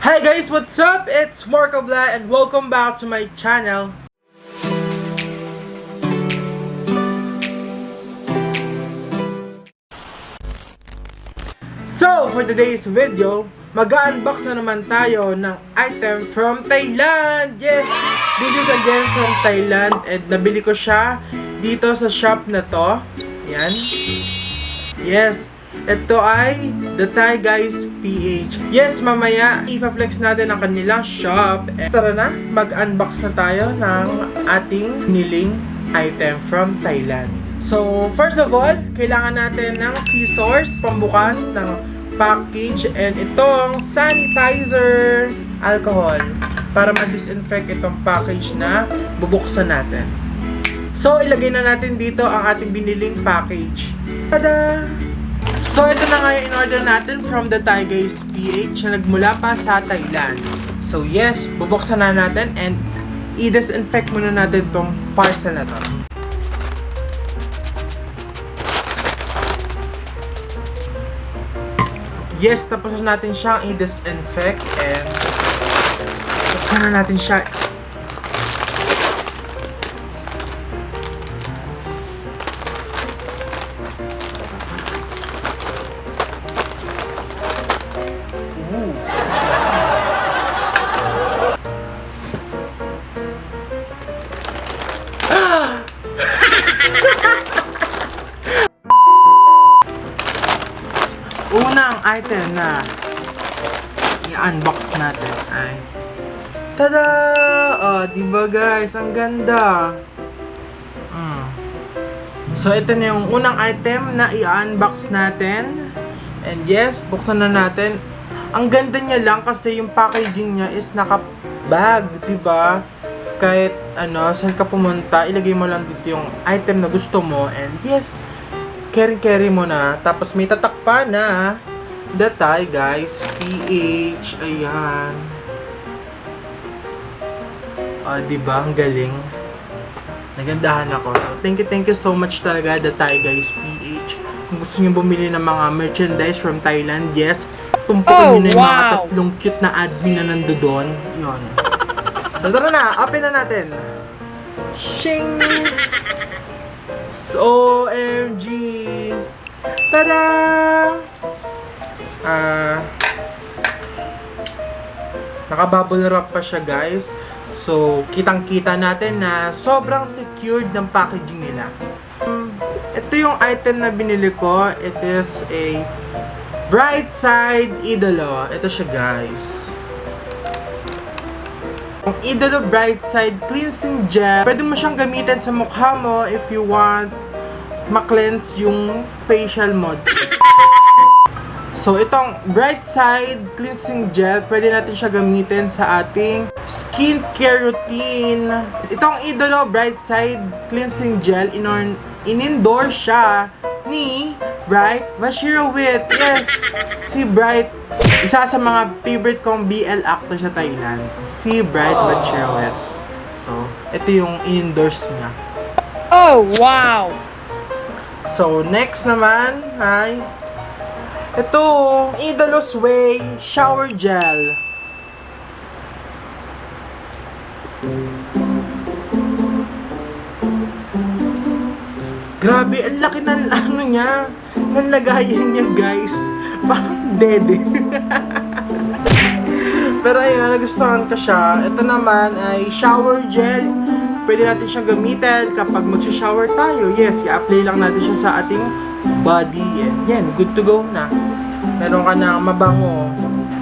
Hi guys, what's up? It's Ablay and welcome back to my channel. So, for today's video, mag-unbox na naman tayo ng item from Thailand. Yes, this is again from Thailand and nabili ko siya dito sa shop na to. Yan. Yes. Ito ay The Thai Guys PH. Yes, mamaya ipa-flex natin ang kanilang shop. Tara na, mag-unbox na tayo ng ating niling item from Thailand. So, first of all, kailangan natin ng scissors, pambukas ng package, and itong sanitizer alcohol para ma-disinfect itong package na bubuksan natin. So, ilagay na natin dito ang ating biniling package. Tada! So, ito na nga yung in-order natin from the Thai Guys PH na nagmula pa sa Thailand. So, yes, bubuksan na natin and i-disinfect muna natin itong parcel na to. Yes, tapos natin siyang i-disinfect and buksan na natin siya. Unang item na i-unbox natin ay tada! Oh, diba guys? Ang ganda! So, ito na yung unang item na i-unbox natin. And yes, buksan na natin. Ang ganda niya lang kasi yung packaging niya is naka-bag, diba? Kahit ano, saan ka pumunta, ilagay mo lang dito yung item na gusto mo. And yes, carry mo na. Tapos may tatak pa na The Thai Guys PH. Ayan. Diba? Ang galing. Nagandahan ako. Thank you so much talaga The Thai Guys PH. Kung gusto niyo bumili ng mga merchandise from Thailand, yes, tumpukin niyo na yung mga tatlong cute na admin na nandoon. Yun. So, tara na. Open na natin. Shing! OMG! Tada! Naka-bubble wrap pa siya, guys. So, kitang-kita natin na sobrang secured ng packaging nila. Ito yung item na binili ko. It is a Bright Side Idolo. Ito siya, guys. Ang Idolo Bright Side Cleansing Gel. Pwede mo siyang gamitin sa mukha mo if you want ma-cleanse yung facial mo. So, itong Bright Side Cleansing Gel, pwede natin siya gamitin sa ating skincare routine. Itong Idolo Bright Side Cleansing Gel, in-endorse siya ni Bright Bashirowit. Yes, si Bright, isa sa mga favorite kong BL actor sa Thailand. Si Bright Bashirowit. So, ito yung in-endorse niya. Oh, wow! So, next naman ay ito, Idolo Sway Shower Gel. Grabe, ang laki ng ano niya, ng lagayan niya, guys. Parang dede. Pero ayun, nagustuhan ko siya. Ito naman ay shower gel. Pwede natin siyang gamitin kapag mag-shower tayo. Yes, i-apply lang natin siya sa ating body. Yan, good to go na. Meron ka na mabango.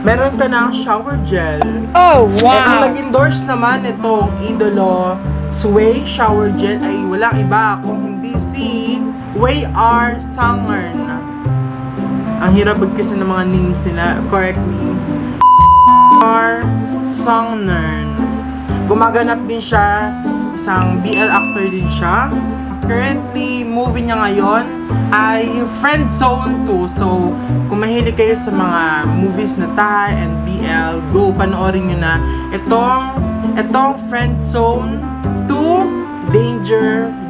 Meron ka na shower gel. Oh, wow! Ang nag-endorse naman itong Idolo Sway Shower Gel ay walang iba kung hindi si Way R. Sangern. Ang hirap bagkasin ng mga names nila. Correct me. R. Sangern. Gumaganap din siya. Isang BL actor din siya. Currently, movie niya ngayon ay Friendzone 2. So, kung mahilig kayo sa mga movies na Thai and BL, go, panoorin nyo na itong Friendzone 2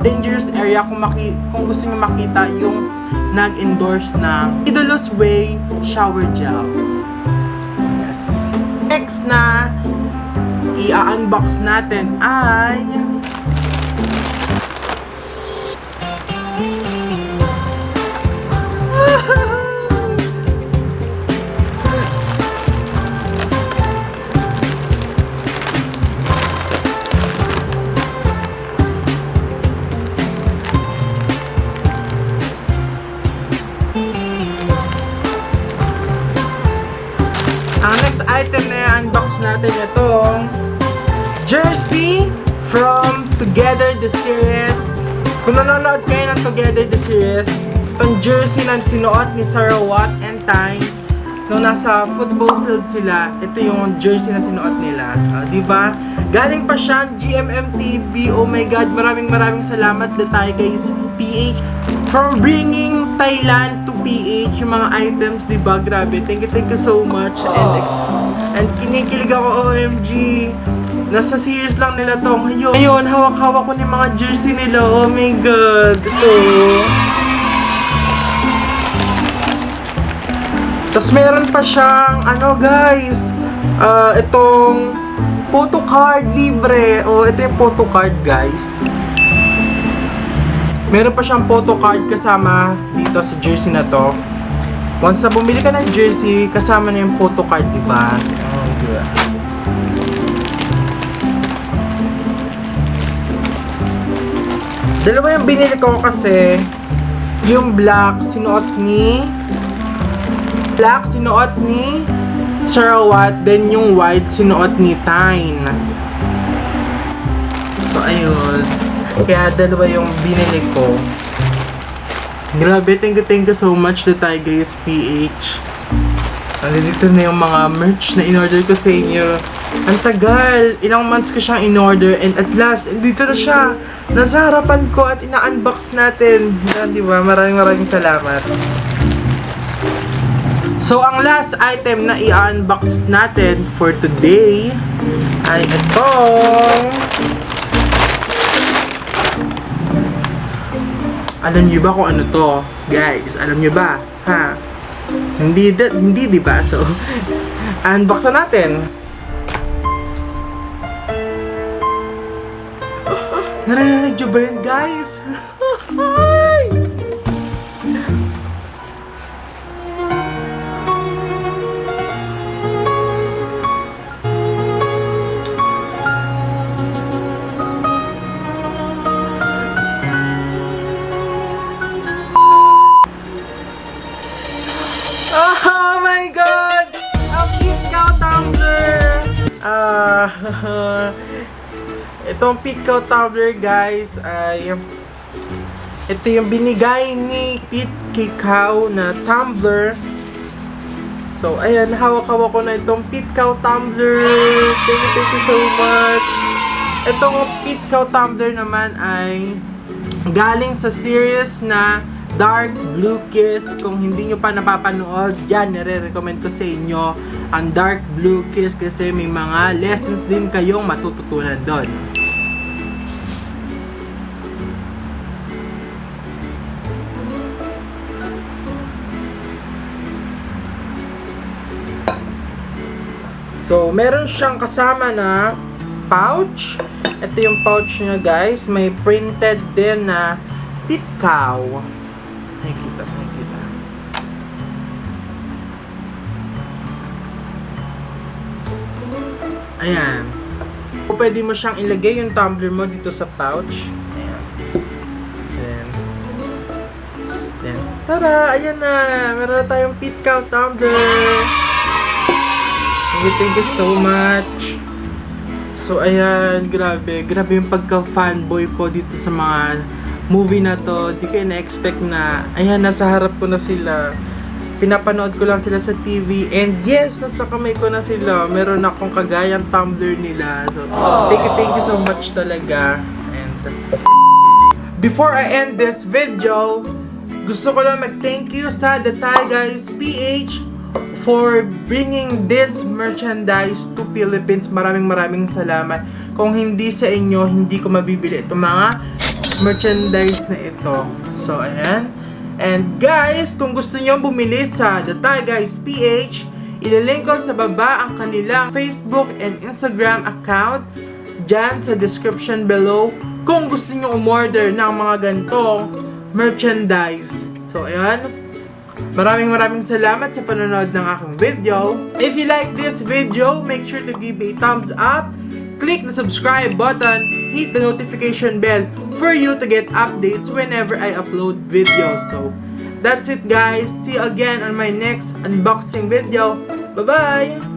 Dangerous Area kung gusto nyo makita yung nag-endorse na Idolo's Way Shower Gel. Yes. next na i-unbox natin ay ang next item na i-unbox natin itong jersey from Together the Series. Kung nanonood kayo ng Together the Series, itong jersey na sinuot ni Sarawat and Tyne nung nasa football field sila, ito yung jersey na sinuot nila. Diba? Galing pa siya GMMTV. Oh my God, maraming salamat na tayo guys, PH, from bringing Thailand to PH yung mga items, diba? Grabe, thank you so much. And kinikilig ako, OMG. Nasa series lang nila to. Ngayon, hawak-hawak ko yung mga jersey nila. Oh my God. Ito. Tapos meron pa siyang, ano guys, itong photo card libre. Oh, ito yung photo card guys. Meron pa siyang photo card kasama dito sa jersey na to. Once na bumili ka ng jersey, kasama na yung photo card, diba? Oh, diba? Dalawa yung binili ko kasi yung black sinuot ni Sarawat, then yung white sinuot ni Tyne. So ayun, kaya dalawa yung binili ko. Grabe, thank you so much na tayo guys, PH. Dito na yung mga merch na in-order ko sa inyo. Ang tagal, ilang months ko siyang in-order and at last, dito na siya. Nasa harapan ko at ina-unbox natin. Yan, diba? Maraming salamat. So, ang last item na i-unbox natin for today ay itong... Alam niyo ba kung ano to? Guys, alam niyo ba? Ha? Hindi diba? So, unbox na natin. Narinig niyo ba yun, guys? Oh my God! Ang PeteKao Tumbler! Itong PeteKao Tumbler guys ay ito yung binigay ni PeteKao na tumbler. So ayan, hawak-hawak ko na itong PeteKao Tumbler. Thank you so much. Itong PeteKao Tumbler naman ay galing sa series na Dark Blue Kiss. Kung hindi nyo pa napapanood, yan, nire-recommend ko sa inyo ang Dark Blue Kiss kasi may mga lessons din kayong matututunan doon. So, meron siyang kasama na pouch. Ito yung pouch niya guys. May printed din na PeteKao. Nakikita. Ayan. O, pwede mo siyang ilagay yung tumbler mo dito sa pouch. Ayan. Then, tada! Ayan na! Meron na tayong PeteKao tumbler. Thank you so much. So, ayan. Grabe yung pagka-fanboy ko dito sa mga movie na to. Di kayo na-expect na, ayan, nasa harap ko na sila. Pinapanood ko lang sila sa TV. And yes, nasa kamay ko na sila. Meron akong kagayang tumbler nila. So, thank you so much talaga. And before I end this video, gusto ko lang mag-thank you sa The Thai Guys PH for bringing this merchandise to Philippines. Maraming salamat. Kung hindi sa inyo, hindi ko mabibili itong mga merchandise na ito. So, ayan. And guys, kung gusto nyo bumili sa The Thai Guys PH, Ilalink ko sa baba ang kanilang Facebook and Instagram account dyan sa description below kung gusto nyo umorder ng mga ganitong merchandise. So, ayan. Maraming salamat sa panonood ng aking video. If you like this video, make sure to give a thumbs up, click the subscribe button, hit the notification bell for you to get updates whenever I upload videos. So, that's it guys. See you again on my next unboxing video. Bye-bye!